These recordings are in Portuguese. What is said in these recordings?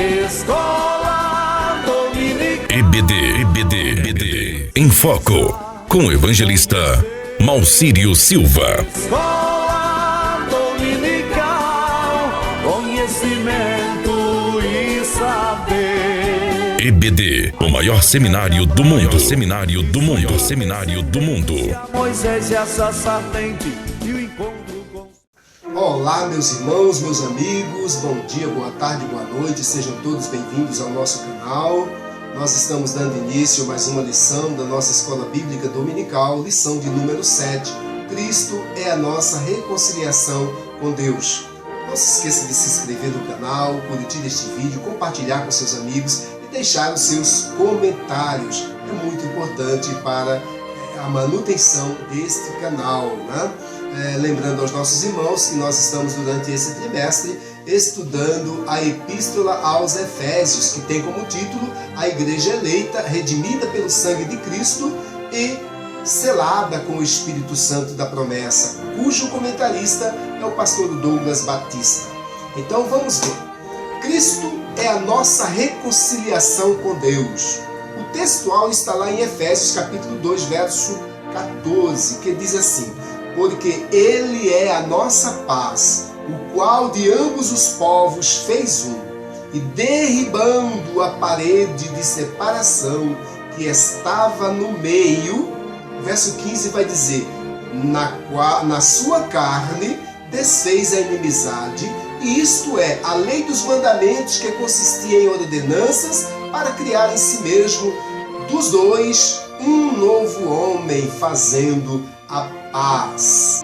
Escola Dominical. EBD em Foco, com o evangelista Malcírio Silva. Escola Dominical, conhecimento e saber. EBD, o maior seminário do mundo. Seminário do mundo. Moisés e a serpente e o encontro com... Olá, meus irmãos, meus amigos, bom dia, boa tarde, boa noite, sejam todos bem-vindos ao nosso canal. Nós estamos dando início a mais uma lição da nossa Escola Bíblica Dominical, lição de número 7. Cristo é a nossa reconciliação com Deus. Não se esqueça de se inscrever no canal, curtir este vídeo, compartilhar com seus amigos e deixar os seus comentários. É muito importante para a manutenção deste canal, né? Lembrando aos nossos irmãos que nós estamos durante esse trimestre estudando a Epístola aos Efésios, que tem como título a Igreja Eleita, redimida pelo sangue de Cristo e selada com o Espírito Santo da promessa, cujo comentarista é o pastor Douglas Batista. Então vamos ver. Cristo é a nossa reconciliação com Deus. O textual está lá em Efésios capítulo 2, verso 14, que diz assim: porque Ele é a nossa paz, o qual de ambos os povos fez um, e derribando a parede de separação que estava no meio, o verso 15 vai dizer, na sua carne desfez a inimizade, e isto é, a lei dos mandamentos que consistia em ordenanças para criar em si mesmo dos dois um novo homem, fazendo a paz.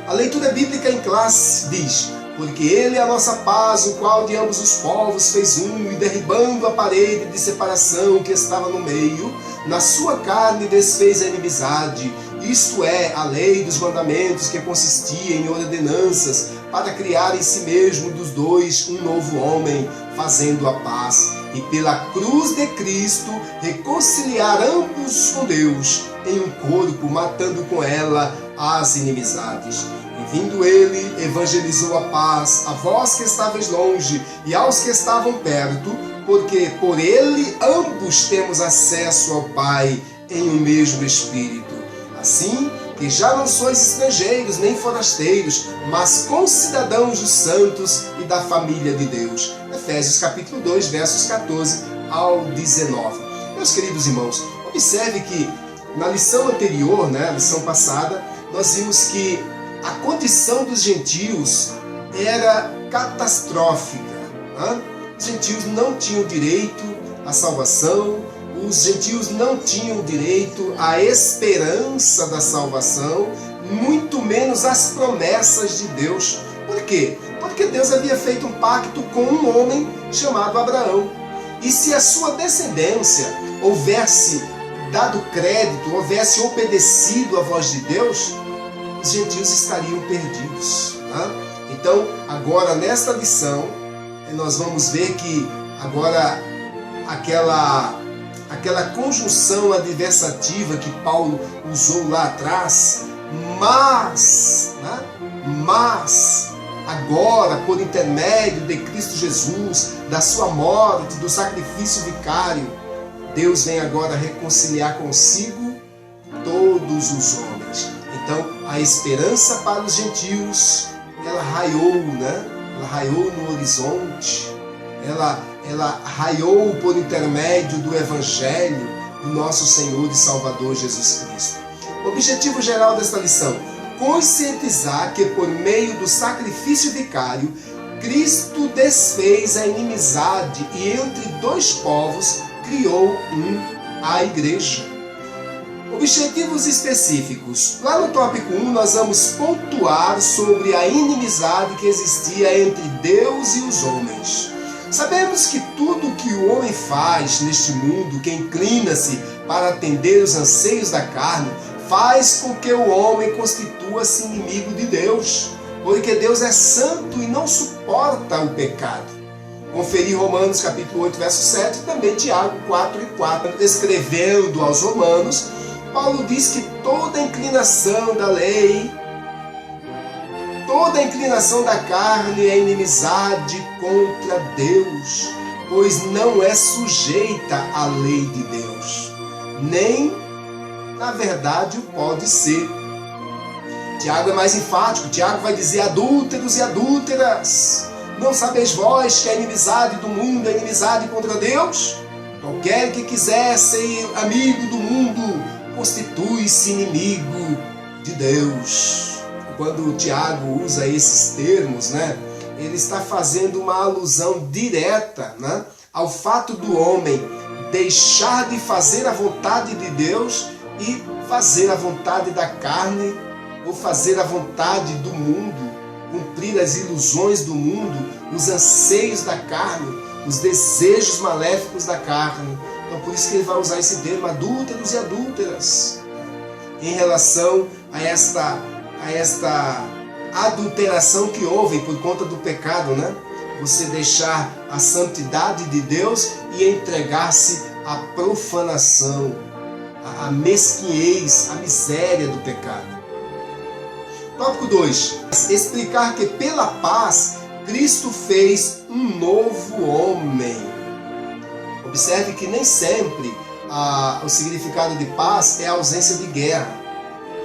A leitura bíblica em classe diz: porque Ele é a nossa paz, o qual de ambos os povos fez um, e derribando a parede de separação que estava no meio, na sua carne desfez a inimizade, isto é, a lei dos mandamentos que consistia em ordenanças para criar em si mesmo dos dois um novo homem, fazendo a paz, e pela cruz de Cristo reconciliar ambos com Deus em um corpo, matando com ela as inimizades. E vindo Ele, evangelizou a paz a vós que estáveis longe e aos que estavam perto, porque por Ele ambos temos acesso ao Pai em um mesmo Espírito. Assim que já não sois estrangeiros nem forasteiros, mas concidadãos dos santos e da família de Deus. Efésios capítulo 2, versos 14 ao 19. Meus queridos irmãos, observe que na lição anterior, a lição passada, nós vimos que a condição dos gentios era catastrófica. Os gentios não tinham direito à salvação, os gentios não tinham direito à esperança da salvação, muito menos às promessas de Deus. Por quê? Porque Deus havia feito um pacto com um homem chamado Abraão. E se a sua descendência houvesse dado crédito, houvesse obedecido à voz de Deus, os gentios estariam perdidos. Então, agora nesta lição, nós vamos ver que agora aquela conjunção adversativa que Paulo usou lá atrás, mas agora, por intermédio de Cristo Jesus, da sua morte, do sacrifício vicário, Deus vem agora reconciliar consigo todos os homens. Então, a esperança para os gentios, ela raiou, Ela raiou no horizonte, ela raiou por intermédio do Evangelho do nosso Senhor e Salvador Jesus Cristo. O objetivo geral desta lição: conscientizar que por meio do sacrifício vicário, Cristo desfez a inimizade e entre dois povos criou a igreja. Objetivos específicos. Lá no tópico 1 nós vamos pontuar sobre a inimizade que existia entre Deus e os homens. Sabemos que tudo que o homem faz neste mundo, que inclina-se para atender os anseios da carne, faz com que o homem constitua-se inimigo de Deus, porque Deus é santo e não suporta o pecado. Conferi Romanos capítulo 8, verso 7 e também Tiago 4:4. Escrevendo aos Romanos, Paulo diz que toda inclinação da lei Toda inclinação da carne é inimizade contra Deus, pois não é sujeita à lei de Deus, nem, na verdade, o pode ser. Tiago é mais enfático. Tiago vai dizer: adúlteros e adúlteras, não sabeis vós que a inimizade do mundo é inimizade contra Deus? Qualquer que quiser ser amigo do mundo constitui-se inimigo de Deus. Quando Tiago usa esses termos, ele está fazendo uma alusão direta, ao fato do homem deixar de fazer a vontade de Deus e fazer a vontade da carne, ou fazer a vontade do mundo, cumprir as ilusões do mundo, os anseios da carne, os desejos maléficos da carne. Então por isso que ele vai usar esse termo, adúlteros e adúlteras, em relação a esta adulteração que houve por conta do pecado, Você deixar a santidade de Deus e entregar-se à profanação, à mesquinhez, à miséria do pecado. Tópico 2. Explicar que pela paz Cristo fez um novo homem. Observe que nem sempre o significado de paz é a ausência de guerra,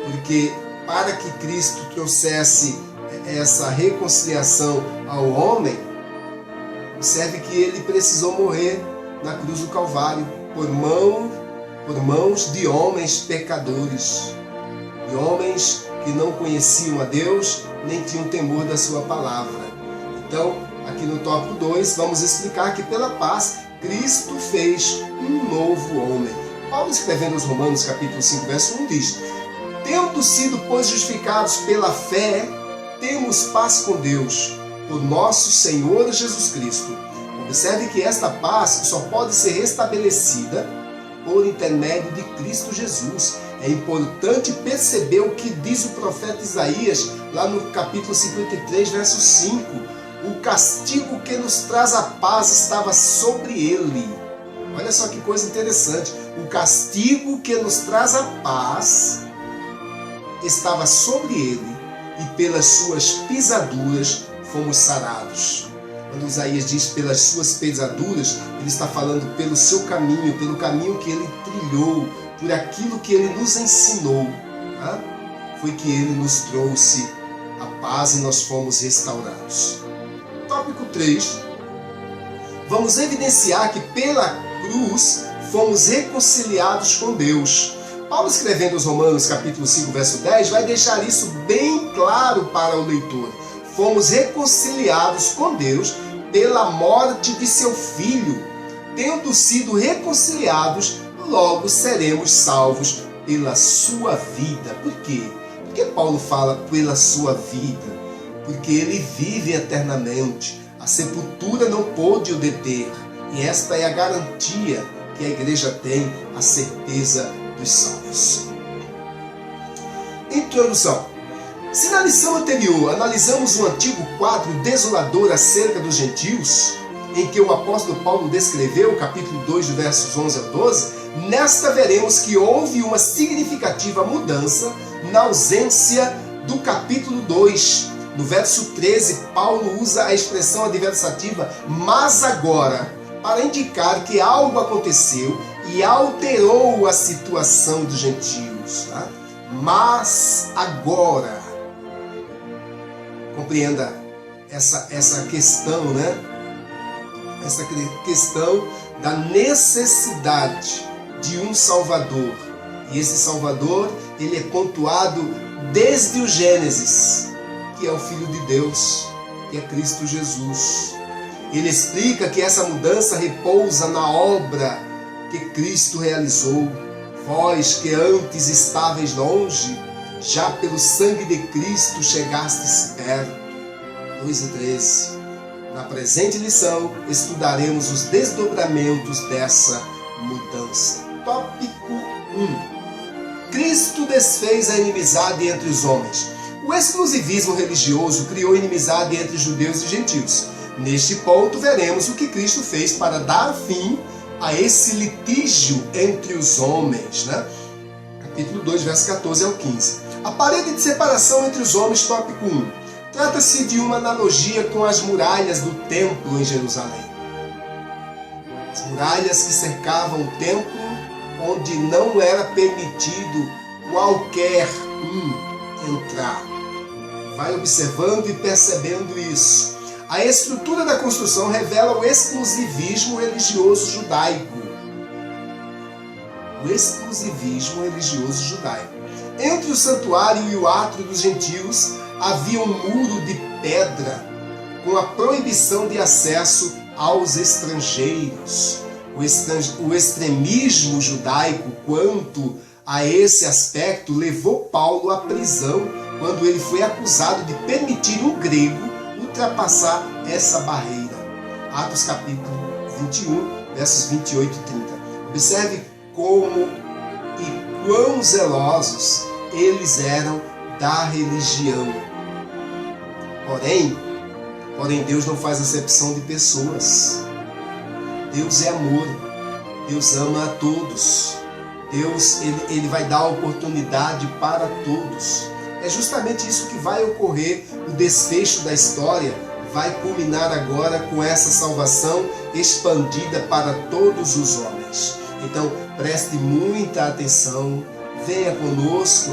porque para que Cristo trouxesse essa reconciliação ao homem, observe que ele precisou morrer na cruz do Calvário por mãos de homens pecadores, de homens que não conheciam a Deus, nem tinham temor da sua palavra. Então, aqui no tópico 2, vamos explicar que pela paz, Cristo fez um novo homem. Paulo, escrevendo aos Romanos, capítulo 5, verso 1, diz: tendo sido, pois, justificados pela fé, temos paz com Deus, por nosso Senhor Jesus Cristo. Observe que esta paz só pode ser restabelecida por intermédio de Cristo Jesus. É importante perceber o que diz o profeta Isaías, lá no capítulo 53, verso 5. O castigo que nos traz a paz estava sobre ele. Olha só que coisa interessante. O castigo que nos traz a paz estava sobre ele, e pelas suas pisaduras fomos sarados. Quando Isaías diz pelas suas pisaduras, ele está falando pelo seu caminho, pelo caminho que ele trilhou, por aquilo que ele nos ensinou. Foi que ele nos trouxe a paz e nós fomos restaurados. Tópico 3. Vamos evidenciar que pela cruz fomos reconciliados com Deus. Paulo, escrevendo aos Romanos, capítulo 5, verso 10, vai deixar isso bem claro para o leitor. Fomos reconciliados com Deus pela morte de seu Filho. Tendo sido reconciliados, logo seremos salvos pela sua vida. Por quê? Por que Paulo fala pela sua vida? Porque ele vive eternamente. A sepultura não pôde o deter. E esta é a garantia que a igreja tem, a certeza dos salvos. Introdução. Se na lição anterior analisamos um antigo quadro desolador acerca dos gentios, em que o apóstolo Paulo descreveu o capítulo 2, versos 11 ao 12, nesta veremos que houve uma significativa mudança na ausência do capítulo 2. No verso 13, Paulo usa a expressão adversativa "mas agora", para indicar que algo aconteceu e alterou a situação dos gentios. Mas agora. Compreenda essa questão, Essa questão da necessidade de um Salvador. E esse Salvador, ele é pontuado desde o Gênesis, que é o Filho de Deus, que é Cristo Jesus. Ele explica que essa mudança repousa na obra que Cristo realizou. Vós que antes estáveis longe, já pelo sangue de Cristo chegastes perto. 2 e 13. Na presente lição, estudaremos os desdobramentos dessa mudança. Tópico 1. Cristo desfez a inimizade entre os homens. O exclusivismo religioso criou inimizade entre judeus e gentios. Neste ponto, veremos o que Cristo fez para dar fim a esse litígio entre os homens. Capítulo 2, verso 14 ao 15. A parede de separação entre os homens, tópico 1. Trata-se de uma analogia com as muralhas do templo em Jerusalém. As muralhas que cercavam o templo, onde não era permitido qualquer entrar. Vai observando e percebendo isso. A estrutura da construção revela o exclusivismo religioso judaico. O exclusivismo religioso judaico. Entre o santuário e o átrio dos gentios havia um muro de pedra com a proibição de acesso aos estrangeiros. O extremismo judaico quanto a esse aspecto levou Paulo à prisão quando ele foi acusado de permitir um grego ultrapassar essa barreira. Atos capítulo 21, versos 28 e 30. Observe como e quão zelosos eles eram da religião. Porém, Deus não faz acepção de pessoas. Deus é amor. Deus ama a todos. Deus, ele vai dar oportunidade para todos. É justamente isso que vai ocorrer. O desfecho da história vai culminar agora com essa salvação expandida para todos os homens. Então, preste muita atenção. Venha conosco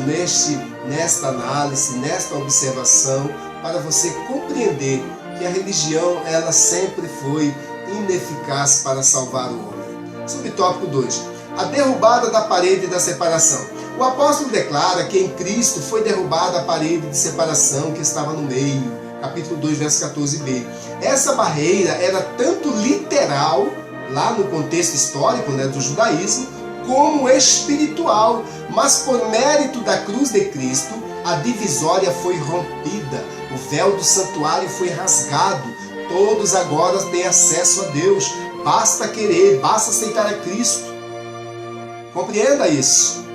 nesta análise, nesta observação, para você compreender que a religião ela sempre foi ineficaz para salvar o homem. Subtópico 2. A derrubada da parede da separação. O apóstolo declara que em Cristo foi derrubada a parede de separação que estava no meio. Capítulo 2, verso 14b. Essa barreira era tanto literal, lá no contexto histórico, do judaísmo, como espiritual. Mas por mérito da cruz de Cristo, a divisória foi rompida. O véu do santuário foi rasgado. Todos agora têm acesso a Deus. Basta querer, basta aceitar a Cristo. Compreenda isso.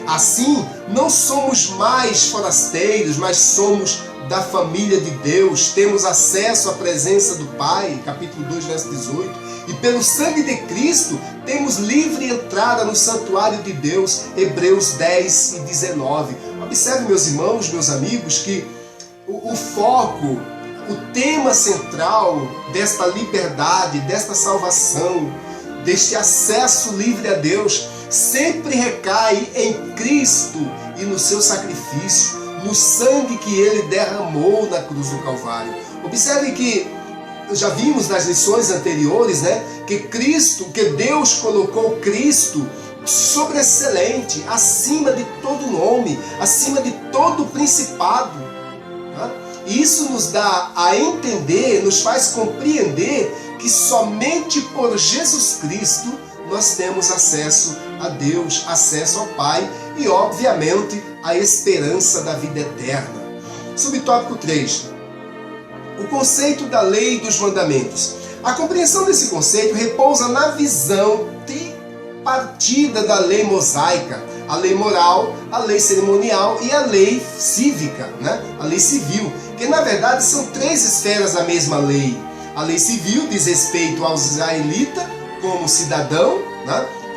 Assim, não somos mais forasteiros, mas somos da família de Deus. Temos acesso à presença do Pai. Capítulo 2, verso 18. E pelo sangue de Cristo, temos livre entrada no santuário de Deus. Hebreus 10 e 19. Observe, meus irmãos, meus amigos, que o foco, o tema central desta liberdade, desta salvação, deste acesso livre a Deus, sempre recai em Cristo e no seu sacrifício, no sangue que Ele derramou na cruz do Calvário. Observe que já vimos nas lições anteriores, que Deus colocou Cristo sobreexcelente, acima de todo nome, acima de todo principado. Isso nos dá a entender, nos faz compreender que somente por Jesus Cristo nós temos acesso a Deus, acesso ao Pai e, obviamente, a esperança da vida eterna. Subtópico 3. O conceito da lei e dos mandamentos. A compreensão desse conceito repousa na visão tripartida da lei mosaica, a lei moral, a lei cerimonial e a lei cívica, a lei civil, que na verdade são três esferas da mesma lei. A lei civil diz respeito aos israelitas como cidadão,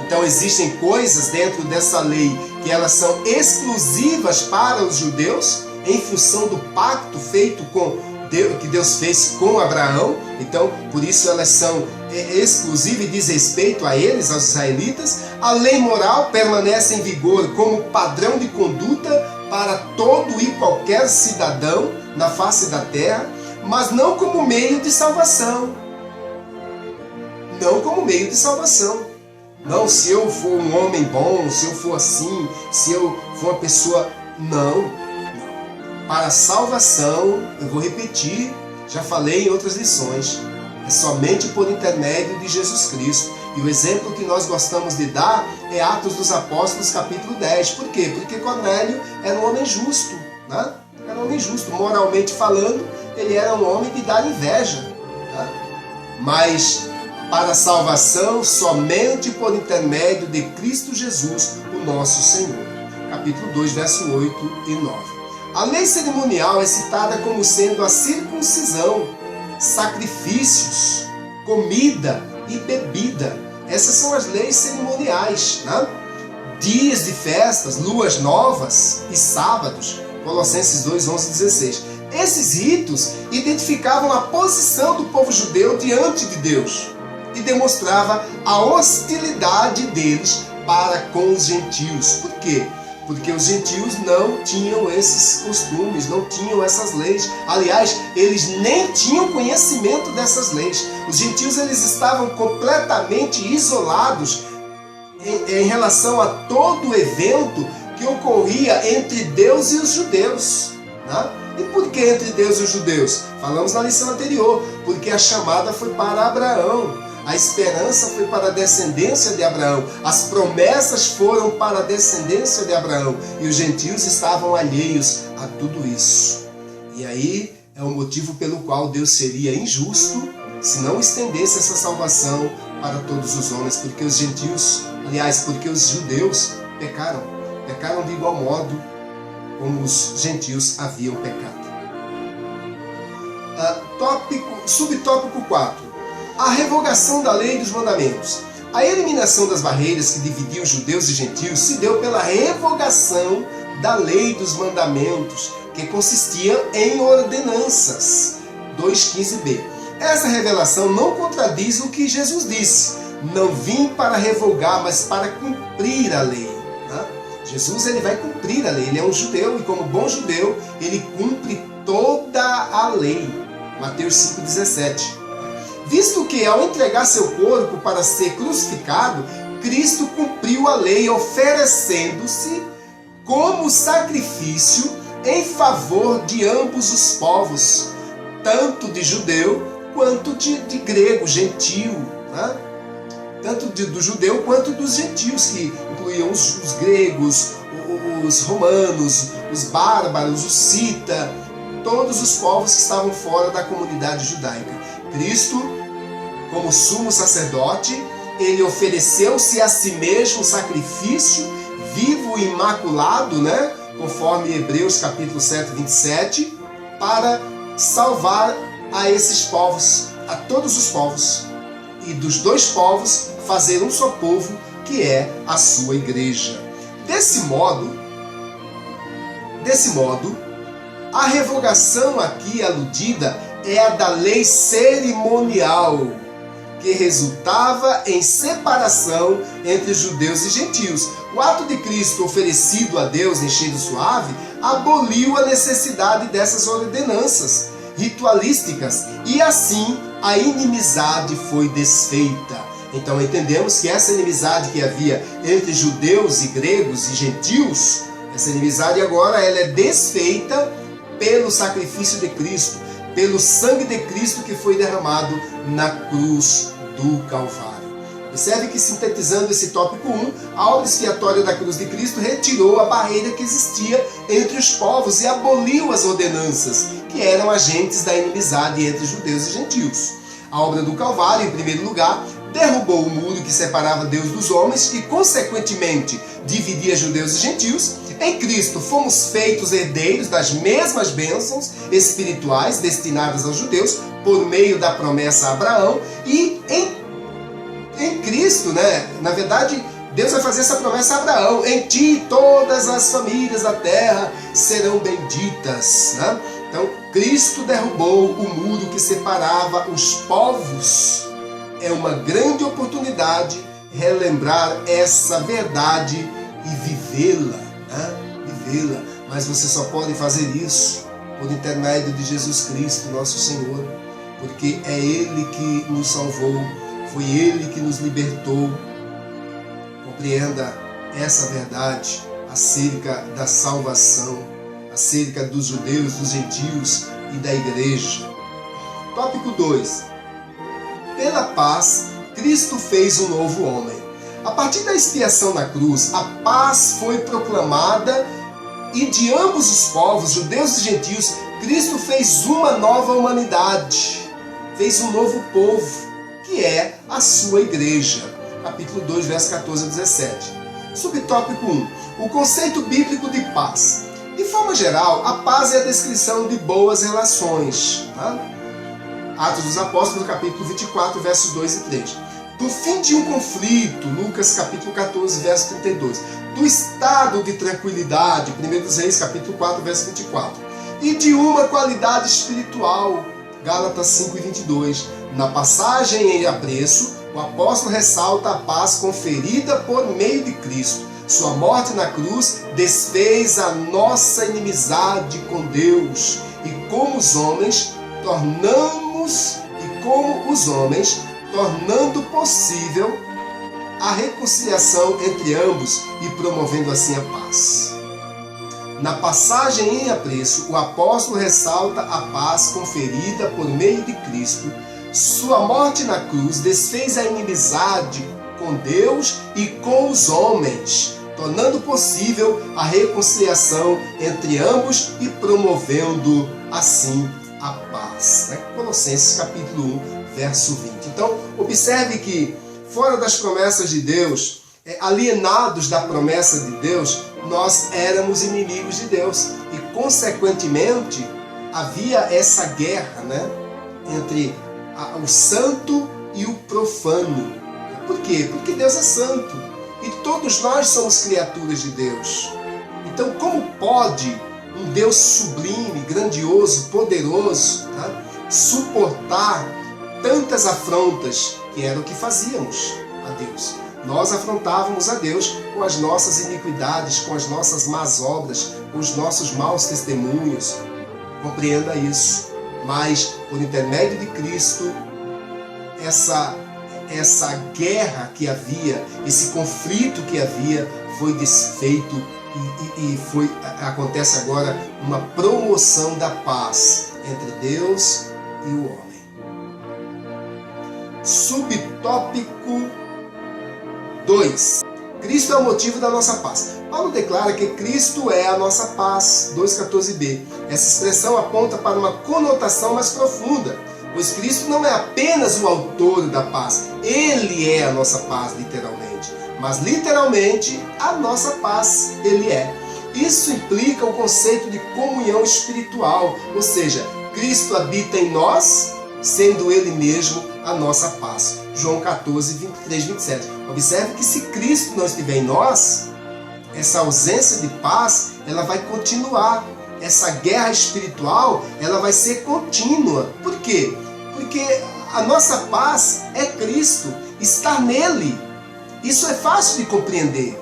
Então existem coisas dentro dessa lei que elas são exclusivas para os judeus em função do pacto feito que Deus fez com Abraão. Então, por isso elas são exclusivas e diz respeito a eles, aos israelitas. A lei moral permanece em vigor como padrão de conduta para todo e qualquer cidadão na face da terra, mas não como meio de salvação. Não como meio de salvação. Não, se eu for um homem bom, se eu for assim, se eu for uma pessoa... Não. Para a salvação, eu vou repetir, já falei em outras lições, é somente por intermédio de Jesus Cristo. E o exemplo que nós gostamos de dar é Atos dos Apóstolos, capítulo 10. Por quê? Porque Cornélio era um homem justo, Era um homem justo, moralmente falando, ele era um homem de dar inveja, Mas para a salvação, somente por intermédio de Cristo Jesus, o nosso Senhor. Capítulo 2, verso 8 e 9. A lei cerimonial é citada como sendo a circuncisão, sacrifícios, comida e bebida. Essas são as leis cerimoniais, Dias de festas, luas novas e sábados, Colossenses 2, 11 e 16. Esses ritos identificavam a posição do povo judeu diante de Deus e demonstrava a hostilidade deles para com os gentios. Por quê? Porque os gentios não tinham esses costumes, não tinham essas leis. Aliás, eles nem tinham conhecimento dessas leis. Os gentios eles estavam completamente isolados em relação a todo o evento que ocorria entre Deus e os judeus. Né? E por que entre Deus e os judeus? Falamos na lição anterior, porque a chamada foi para Abraão. A esperança foi para a descendência de Abraão. As promessas foram para a descendência de Abraão. E os gentios estavam alheios a tudo isso. E aí é o motivo pelo qual Deus seria injusto se não estendesse essa salvação para todos os homens. Porque os gentios, aliás, porque os judeus pecaram. Pecaram de igual modo como os gentios haviam pecado. Subtópico 4. A revogação da lei e dos mandamentos. A eliminação das barreiras que dividiam os judeus e gentios se deu pela revogação da lei e dos mandamentos, que consistia em ordenanças. 2,15b. Essa revelação não contradiz o que Jesus disse. Não vim para revogar, mas para cumprir a lei. Jesus ele vai cumprir a lei. Ele é um judeu e como bom judeu, ele cumpre toda a lei. Mateus 5,17. Visto que, ao entregar seu corpo para ser crucificado, Cristo cumpriu a lei, oferecendo-se como sacrifício em favor de ambos os povos, tanto de judeu quanto de grego, gentio, né? Tanto do judeu quanto dos gentios, que incluíam os gregos, os romanos, os bárbaros, os cita, todos os povos que estavam fora da comunidade judaica. Cristo, como sumo sacerdote, ele ofereceu-se a si mesmo um sacrifício vivo e imaculado, né? Conforme Hebreus capítulo 7, 27, para salvar a esses povos, a todos os povos. E dos dois povos fazer um só povo, que é a sua igreja. Desse modo, a revogação aqui aludida é a da lei cerimonial, que resultava em separação entre judeus e gentios. O ato de Cristo oferecido a Deus em cheiro suave aboliu a necessidade dessas ordenanças ritualísticas e assim a inimizade foi desfeita. Então entendemos que essa inimizade que havia entre judeus e gregos e gentios, essa inimizade agora ela é desfeita pelo sacrifício de Cristo, pelo sangue de Cristo que foi derramado na cruz do Calvário. Observe que, sintetizando esse tópico 1, a obra expiatória da cruz de Cristo retirou a barreira que existia entre os povos e aboliu as ordenanças, que eram agentes da inimizade entre judeus e gentios. A obra do Calvário, em primeiro lugar, derrubou o muro que separava Deus dos homens e, consequentemente, dividia judeus e gentios. Em Cristo fomos feitos herdeiros das mesmas bênçãos espirituais destinadas aos judeus por meio da promessa a Abraão e em Cristo, né? Na verdade, Deus vai fazer essa promessa a Abraão: em ti todas as famílias da terra serão benditas, né? Então, Cristo derrubou o muro que separava os povos. É uma grande oportunidade relembrar essa verdade e vivê-la, né? Vivê-la. Mas você só pode fazer isso por intermédio de Jesus Cristo, nosso Senhor, porque é Ele que nos salvou, foi Ele que nos libertou. Compreenda essa verdade acerca da salvação, acerca dos judeus, dos gentios e da igreja. Tópico 2. Pela paz, Cristo fez um novo homem. A partir da expiação na cruz, a paz foi proclamada e de ambos os povos, judeus e gentios, Cristo fez uma nova humanidade, fez um novo povo, que é a sua igreja. Capítulo 2, verso 14 a 17. Subtópico 1. O conceito bíblico de paz. De forma geral, a paz é a descrição de boas relações. Tá? Atos dos Apóstolos, capítulo 24, versos 2 e 3. Do fim de um conflito, Lucas capítulo 14, verso 32. do estado de tranquilidade, 1 Reis capítulo 4, verso 24, e de uma qualidade espiritual, Gálatas 5 e 22. Na passagem em apreço, o apóstolo ressalta a paz conferida por meio de Cristo. Sua morte na cruz desfez a nossa inimizade com Deus, e como os homens, tornando possível a reconciliação entre ambos e promovendo assim a paz. Na passagem em apreço, o apóstolo ressalta a paz conferida por meio de Cristo. Sua morte na cruz desfez a inimizade com Deus e com os homens, tornando possível a reconciliação entre ambos e promovendo assim a paz. Colossenses capítulo 1, verso 20. Então, observe que fora das promessas de Deus, alienados da promessa de Deus, nós éramos inimigos de Deus. E, consequentemente, havia essa guerra, entre o santo e o profano. Por quê? Porque Deus é santo. E todos nós somos criaturas de Deus. Então, como pode um Deus sublime, grandioso, poderoso, suportar tantas afrontas, que era o que fazíamos a Deus? Nós afrontávamos a Deus com as nossas iniquidades, com as nossas más obras, com os nossos maus testemunhos. Compreenda isso. Mas, por intermédio de Cristo, essa guerra que havia, esse conflito que havia, foi desfeito e acontece agora uma promoção da paz entre Deus e o homem. Subtópico 2. Cristo é o motivo da nossa paz. Paulo declara que Cristo é a nossa paz, 2,14b. Essa expressão aponta para uma conotação mais profunda, pois Cristo não é apenas o autor da paz, Ele é a nossa paz, literalmente. Mas literalmente, a nossa paz, Ele é. Isso implica o conceito de comunhão espiritual, ou seja, Cristo habita em nós, sendo Ele mesmo a nossa paz. João 14, 23, 27. Observe que se Cristo não estiver em nós, essa ausência de paz, ela vai continuar. Essa guerra espiritual, ela vai ser contínua. Por quê? Porque a nossa paz é Cristo, está nele. Isso é fácil de compreender.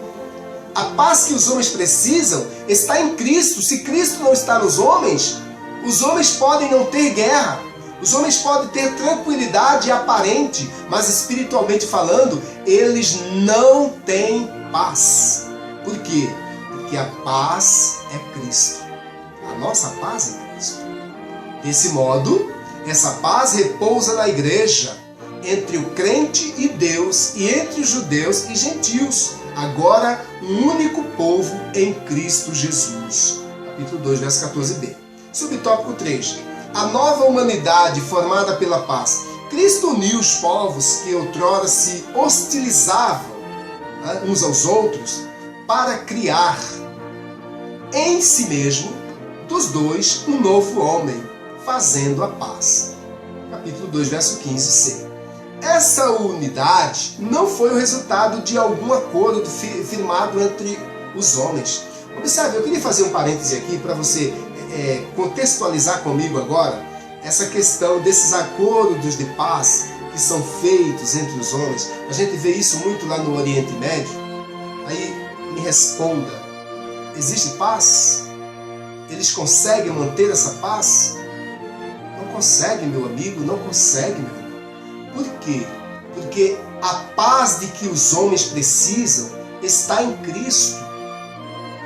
A paz que os homens precisam está em Cristo. Se Cristo não está nos homens, os homens podem não ter guerra. Os homens podem ter tranquilidade aparente, mas espiritualmente falando, eles não têm paz. Por quê? Porque a paz é Cristo. A nossa paz é Cristo. Desse modo, essa paz repousa na igreja, entre o crente e Deus, e entre os judeus e gentios, agora um único povo em Cristo Jesus. Capítulo 2, verso 14b. Subtópico 3. A nova humanidade formada pela paz. Cristo uniu os povos que outrora se hostilizavam uns aos outros para criar em si mesmo, dos dois, um novo homem, fazendo a paz. Capítulo 2, verso 15c. Essa unidade não foi o resultado de algum acordo firmado entre os homens. Observe, eu queria fazer um parêntese aqui para você contextualizar comigo agora essa questão desses acordos de paz que são feitos entre os homens. A gente vê isso muito lá no Oriente Médio. Aí me responda, existe paz? Eles conseguem manter essa paz? Não conseguem, meu amigo, não conseguem, meu amigo. Por quê? Porque a paz de que os homens precisam está em Cristo.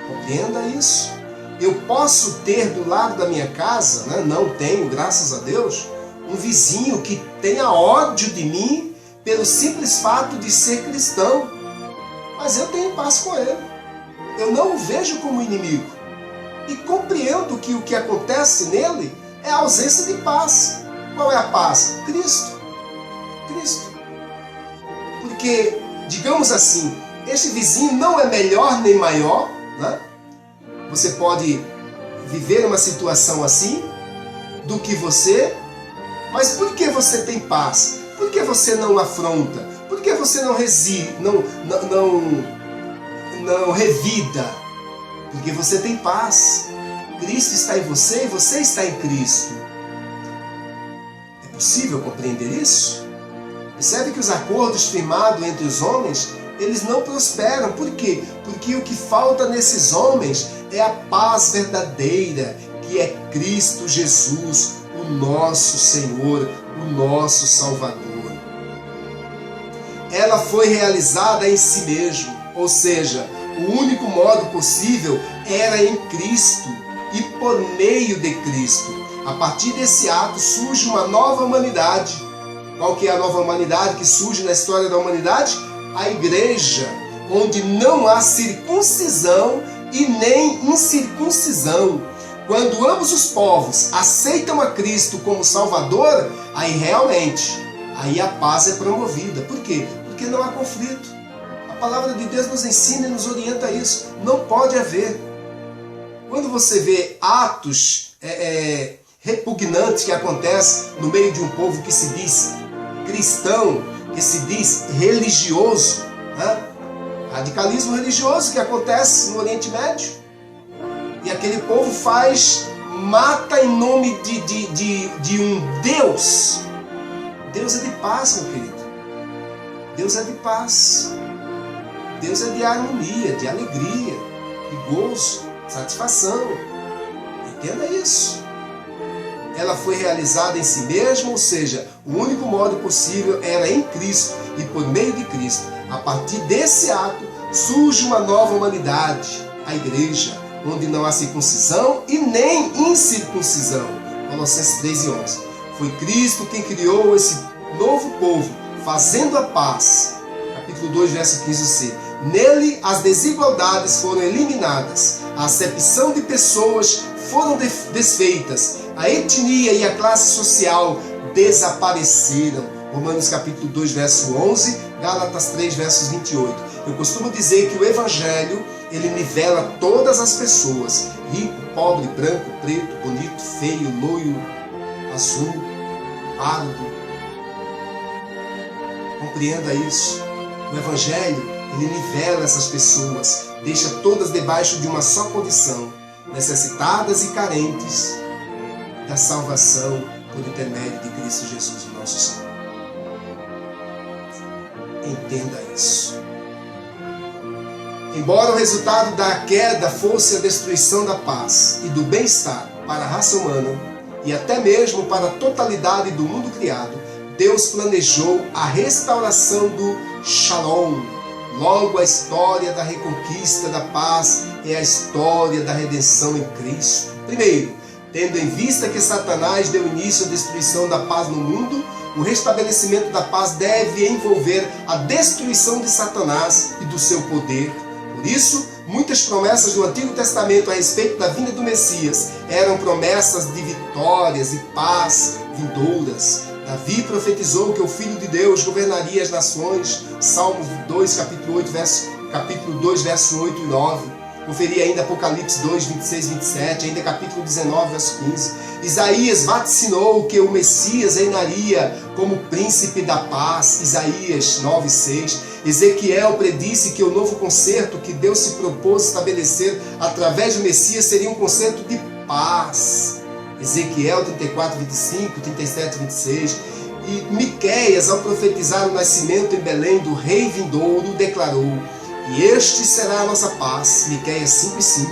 Compreenda isso. Eu posso ter do lado da minha casa, não tenho, graças a Deus, um vizinho que tenha ódio de mim pelo simples fato de ser cristão. Mas eu tenho paz com ele. Eu não o vejo como inimigo. E compreendo que o que acontece nele é a ausência de paz. Qual é a paz? Cristo. Cristo. Porque, digamos assim, este vizinho não é melhor nem maior, Você pode viver uma situação assim do que você, mas por que você tem paz? Por que você não afronta? Por que você não resiste, não revida, porque você tem paz. Cristo está em você e você está em Cristo. É possível compreender isso? Percebe que os acordos firmados entre os homens, eles não prosperam. Por quê? Porque o que falta nesses homens é a paz verdadeira, que é Cristo Jesus, o nosso Senhor, o nosso Salvador. Ela foi realizada em si mesmo, ou seja, o único modo possível era em Cristo e por meio de Cristo. A partir desse ato surge uma nova humanidade. Qual que é a nova humanidade que surge na história da humanidade? A igreja, onde não há circuncisão e nem incircuncisão. Quando ambos os povos aceitam a Cristo como Salvador, aí realmente, aí a paz é promovida. Por quê? Porque não há conflito. A palavra de Deus nos ensina e nos orienta a isso. Não pode haver. Quando você vê atos repugnantes que acontecem no meio de um povo que se diz cristão, que se diz religioso, né? Radicalismo religioso que acontece no Oriente Médio, e aquele povo mata em nome de um Deus. Deus é de paz, meu querido. Deus é de paz. Deus é de harmonia, de alegria, de gozo, satisfação. Entenda isso. Ela foi realizada em si mesma, ou seja, o único modo possível era em Cristo e por meio de Cristo. A partir desse ato surge uma nova humanidade, a igreja, onde não há circuncisão e nem incircuncisão. Colossenses 3:11. Foi Cristo quem criou esse novo povo, fazendo a paz. Capítulo 2, verso 15c. Nele as desigualdades foram eliminadas, a acepção de pessoas foram desfeitas, a etnia e a classe social desapareceram. Romanos capítulo 2, verso 11, Gálatas 3, versos 28. Eu costumo dizer que o Evangelho, ele nivela todas as pessoas, rico, pobre, branco, preto, bonito, feio, loiro, azul, pardo. Compreenda isso. O Evangelho, ele nivela essas pessoas, deixa todas debaixo de uma só condição, necessitadas e carentes da salvação por intermédio de Cristo Jesus, o nosso Senhor. Entenda isso. Embora o resultado da queda fosse a destruição da paz e do bem-estar para a raça humana e até mesmo para a totalidade do mundo criado, Deus planejou a restauração do Shalom. Logo, a história da reconquista da paz é a história da redenção em Cristo. Primeiro, tendo em vista que Satanás deu início à destruição da paz no mundo, o restabelecimento da paz deve envolver a destruição de Satanás e do seu poder. Por isso, muitas promessas do Antigo Testamento a respeito da vinda do Messias eram promessas de vitórias e paz vindouras. Davi profetizou que o Filho de Deus governaria as nações. Salmos 2, capítulo 2, verso 8 e 9. Conferi ainda Apocalipse 2, 26 e 27, ainda capítulo 19, verso 15. Isaías vaticinou que o Messias reinaria como príncipe da paz. Isaías 9, 6. Ezequiel predisse que o novo concerto que Deus se propôs estabelecer através do Messias seria um concerto de paz. Ezequiel 34, 25, 37, 26. E Miqueias, ao profetizar o nascimento em Belém do rei vindouro, declarou: e este será a nossa paz. Miqueias 5 e 5.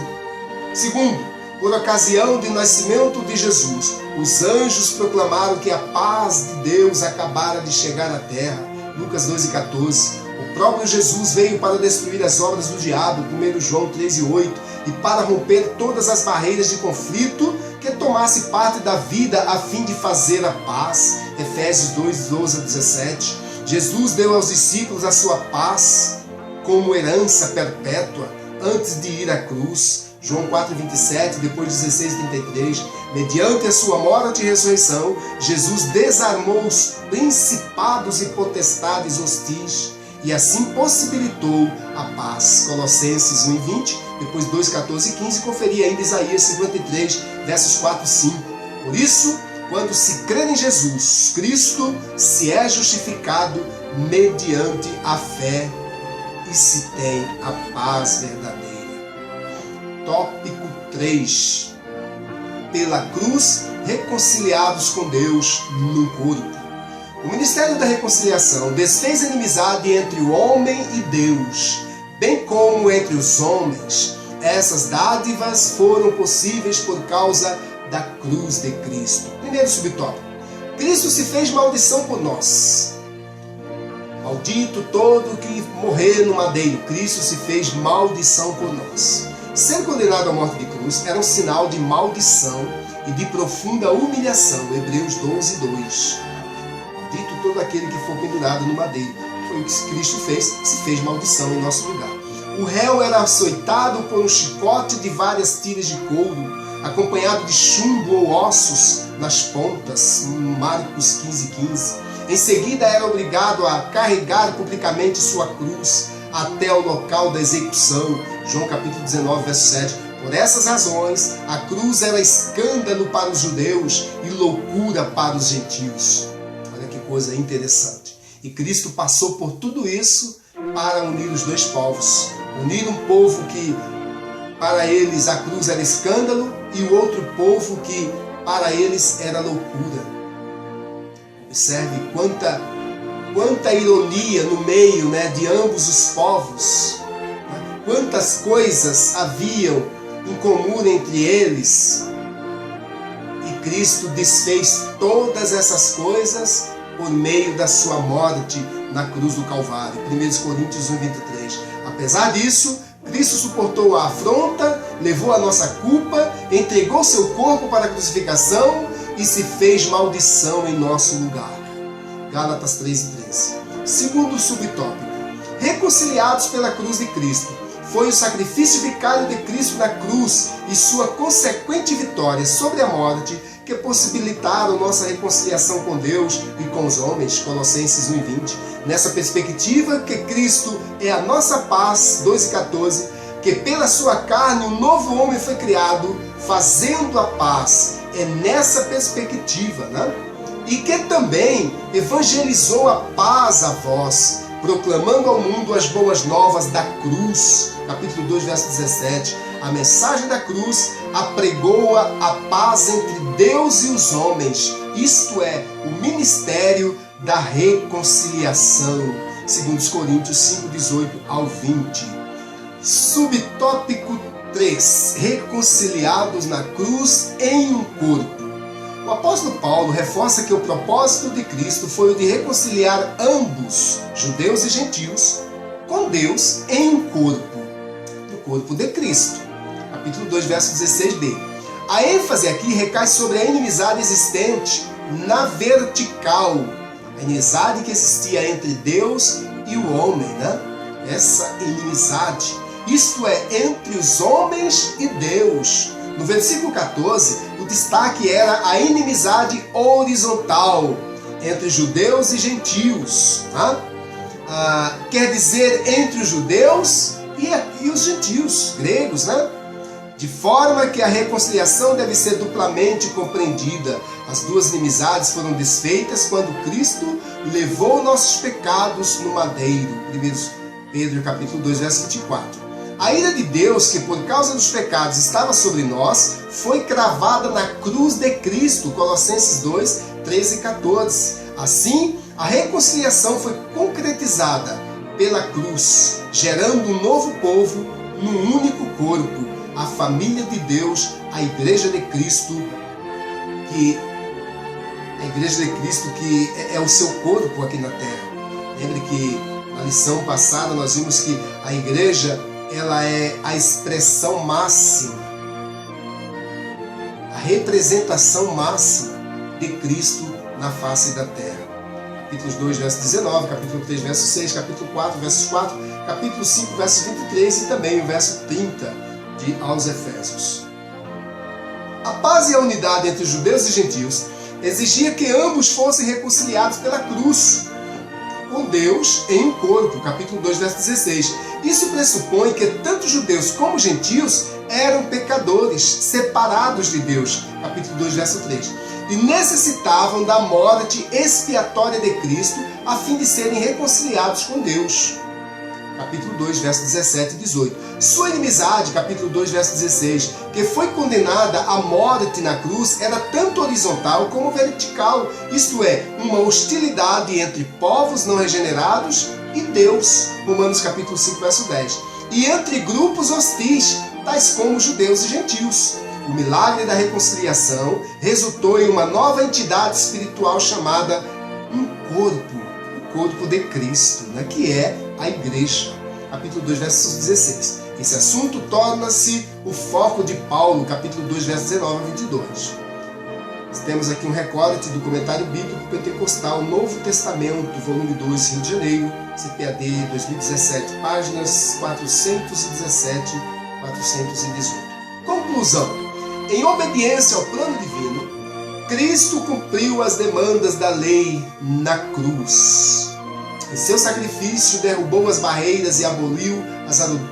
Segundo, por ocasião do nascimento de Jesus, os anjos proclamaram que a paz de Deus acabara de chegar à terra. Lucas 2 e 14. O próprio Jesus veio para destruir as obras do diabo. 1 João 3 e 8. E para romper todas as barreiras de conflito que tomasse parte da vida a fim de fazer a paz. Efésios 2, 12 a 17. Jesus deu aos discípulos a sua paz como herança perpétua antes de ir à cruz. João 4, 27, depois 16, 33. Mediante a sua morte e ressurreição, Jesus desarmou os principados e potestades hostis e assim possibilitou a paz. Colossenses 1 e 20, depois 2, 14 e 15. Conferi ainda Isaías 53, versos 4 e 5. Por isso, quando se crê em Jesus Cristo, se é justificado mediante a fé. e se tem a paz verdadeira. Tópico 3. Pela cruz, reconciliados com Deus no corpo. O ministério da reconciliação desfez a inimizade entre o homem e Deus, bem como entre os homens. Essas dádivas foram possíveis por causa da cruz de Cristo. Primeiro subtópico. Cristo se fez maldição por nós. Maldito todo que morrer no madeiro. Cristo se fez maldição por nós. Ser condenado à morte de cruz era um sinal de maldição e de profunda humilhação. Hebreus 12, 2. Maldito todo aquele que for pendurado no madeiro. Foi o que Cristo fez, se fez maldição em nosso lugar. O réu era açoitado por um chicote de várias tiras de couro, acompanhado de chumbo ou ossos nas pontas, Marcos 15:15. Em seguida era obrigado a carregar publicamente sua cruz até o local da execução, João capítulo 19, verso 7. Por essas razões, a cruz era escândalo para os judeus e loucura para os gentios. Olha que coisa interessante. E Cristo passou por tudo isso para unir os dois povos. Unir um povo que para eles a cruz era escândalo e o outro povo que para eles era loucura. Observe quanta ironia no meio, de ambos os povos. Quantas coisas haviam em comum entre eles. E Cristo desfez todas essas coisas por meio da sua morte na cruz do Calvário. 1 Coríntios 1:23. Apesar disso, Cristo suportou a afronta, levou a nossa culpa, entregou seu corpo para a crucificação e se fez maldição em nosso lugar. Gálatas 3:13. Segundo subtópico. Reconciliados pela cruz de Cristo. Foi o sacrifício vicário de Cristo na cruz e sua consequente vitória sobre a morte que possibilitaram nossa reconciliação com Deus e com os homens, Colossenses 1:20. Nessa perspectiva que Cristo é a nossa paz, 2:14, que pela sua carne um novo homem foi criado, fazendo a paz. É nessa perspectiva, E que também evangelizou a paz a vós, proclamando ao mundo as boas novas da cruz. Capítulo 2, verso 17. A mensagem da cruz apregoa a paz entre Deus e os homens. Isto é, o ministério da reconciliação. Segundo Coríntios 5:18 ao 20. Subtópico 3. Reconciliados na cruz em um corpo. O apóstolo Paulo reforça que o propósito de Cristo foi o de reconciliar ambos, judeus e gentios, com Deus em um corpo, no corpo de Cristo. Capítulo 2, verso 16b. A ênfase aqui recai sobre a inimizade existente na vertical, a inimizade que existia entre Deus e o homem, Essa inimizade, isto é, entre os homens e Deus. No versículo 14, o destaque era a inimizade horizontal entre judeus e gentios. Quer dizer, entre os judeus e os gentios, gregos, De forma que a reconciliação deve ser duplamente compreendida. As duas inimizades foram desfeitas quando Cristo levou nossos pecados no madeiro. 1 Pedro capítulo 2, verso 24. A ira de Deus, que por causa dos pecados estava sobre nós, foi cravada na cruz de Cristo. Colossenses 2, 13 e 14. Assim, a reconciliação foi concretizada pela cruz, gerando um novo povo num único corpo. A família de Deus, a Igreja de Cristo, que é o seu corpo aqui na terra. Lembre que na lição passada nós vimos que a Igreja ela é a expressão máxima, a representação máxima de Cristo na face da terra. Capítulo 2, verso 19, capítulo 3, verso 6, capítulo 4, versos 4, capítulo 5, verso 23 e também o verso 30 aos Efésios. A paz e a unidade entre judeus e gentios exigia que ambos fossem reconciliados pela cruz, com Deus em um corpo, capítulo 2, verso 16. Isso pressupõe que tanto judeus como gentios eram pecadores, separados de Deus, capítulo 2, verso 3, e necessitavam da morte expiatória de Cristo a fim de serem reconciliados com Deus. capítulo 2, versos 17 e 18. Sua inimizade, capítulo 2, verso 16, que foi condenada à morte na cruz, era tanto horizontal como vertical, isto é, uma hostilidade entre povos não regenerados e Deus, Romanos capítulo 5, verso 10, e entre grupos hostis, tais como judeus e gentios. O milagre da reconciliação resultou em uma nova entidade espiritual chamada um corpo, o corpo de Cristo, que é a igreja. Capítulo 2, versos 16. Esse assunto torna-se o foco de Paulo, capítulo 2, versos 19 a 22. Nós temos aqui um recorte do comentário bíblico pentecostal Novo Testamento, volume 2, Rio de Janeiro, CPAD 2017, páginas 417 e 418. Conclusão. Em obediência ao plano divino, Cristo cumpriu as demandas da lei na cruz. Em seu sacrifício derrubou as barreiras e aboliu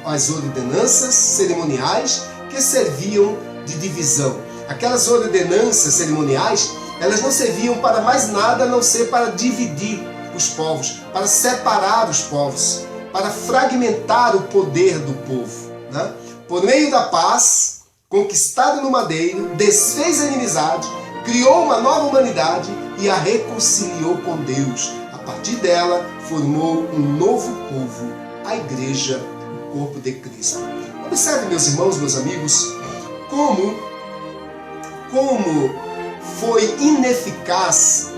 as ordenanças cerimoniais que serviam de divisão. Aquelas ordenanças cerimoniais, elas não serviam para mais nada a não ser para dividir os povos, para separar os povos, para fragmentar o poder do povo. Por meio da paz, conquistada no madeiro, desfez a inimizade, criou uma nova humanidade e a reconciliou com Deus. A partir dela, formou um novo povo, a igreja, o corpo de Cristo. Observe, meus irmãos, meus amigos, como foi ineficaz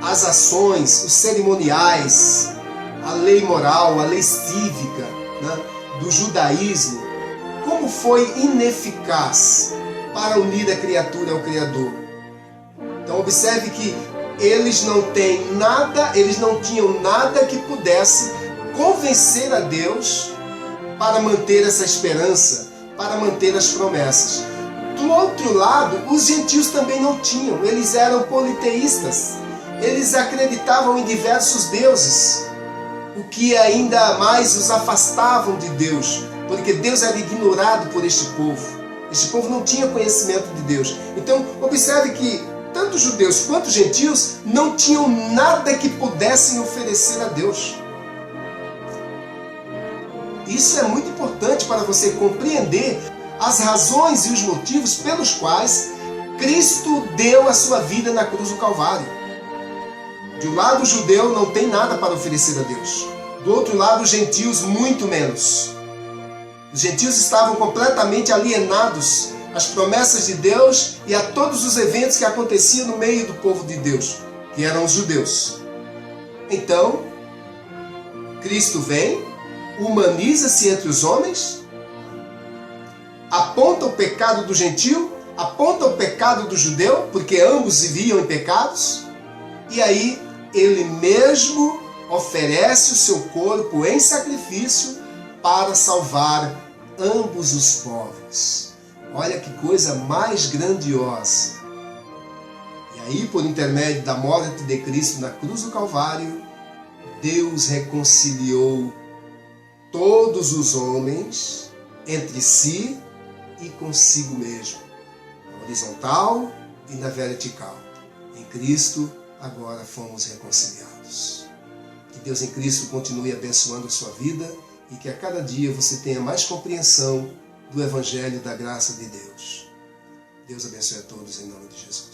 as ações, os cerimoniais, a lei moral, a lei cívica do judaísmo, como foi ineficaz para unir a criatura ao Criador. Então observe que eles não tinham nada que pudesse convencer a Deus para manter essa esperança, para manter as promessas. Do outro lado, os gentios também não tinham, eles eram politeístas, eles acreditavam em diversos deuses, o que ainda mais os afastavam de Deus, porque Deus era ignorado por este povo. Este povo não tinha conhecimento de Deus. Então, observe que tanto judeus quanto gentios não tinham nada que pudessem oferecer a Deus. Isso é muito importante para você compreender as razões e os motivos pelos quais Cristo deu a sua vida na cruz do Calvário. De um lado, o judeu não tem nada para oferecer a Deus. Do outro lado, os gentios, muito menos. Os gentios estavam completamente alienados às promessas de Deus e a todos os eventos que aconteciam no meio do povo de Deus, que eram os judeus. Então, Cristo vem, humaniza-se entre os homens, aponta o pecado do gentio, aponta o pecado do judeu, porque ambos viviam em pecados, e aí ele mesmo oferece o seu corpo em sacrifício para salvar ambos os povos. Olha que coisa mais grandiosa. E aí, por intermédio da morte de Cristo na cruz do Calvário, Deus reconciliou todos os homens entre si e consigo mesmo, na horizontal e na vertical. Em Cristo, agora fomos reconciliados. Que Deus em Cristo continue abençoando a sua vida e que a cada dia você tenha mais compreensão do Evangelho da graça de Deus. Deus abençoe a todos em nome de Jesus.